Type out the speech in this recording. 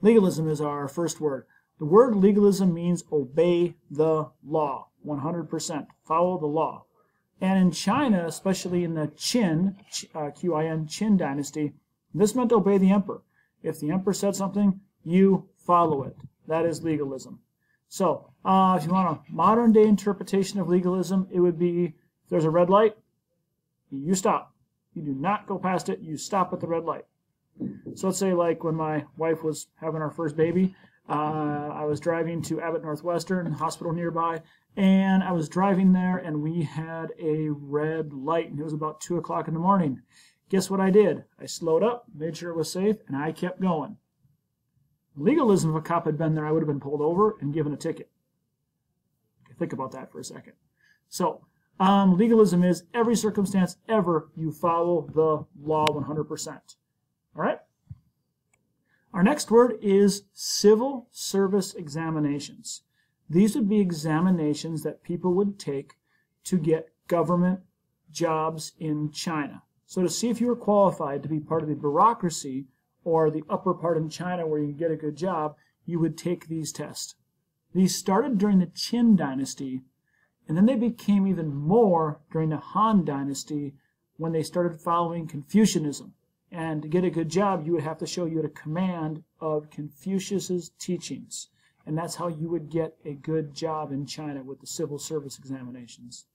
Legalism is our first word. The word legalism means obey the law, 100%, follow the law. And in China, especially in the Qin, Qin, Qin dynasty, this meant obey the emperor. If the emperor said something, you follow it. That is legalism. So, if you want a modern day interpretation of legalism, it would be, if there's a red light, you stop. You do not go past it, you stop at the red light. So let's say like when my wife was having our first baby, I was driving to Abbott Northwestern Hospital nearby, and I was driving there and we had a red light, and it was about 2 o'clock in the morning. Guess what I did? I slowed up, made sure it was safe, and I kept going. Legalism, if a cop had been there, I would have been pulled over and given a ticket. Okay, think about that for a second. So, legalism is every circumstance ever you follow the law 100%. All right? Our next word is civil service examinations. These would be examinations that people would take to get government jobs in China. So to see if you were qualified to be part of the bureaucracy or the upper part in China where you get a good job, you would take these tests. These started during the Qin dynasty, and then they became even more during the Han dynasty when they started following Confucianism. And to get a good job, you would have to show you had a command of Confucius's teachings. And that's how you would get a good job in China with the civil service examinations.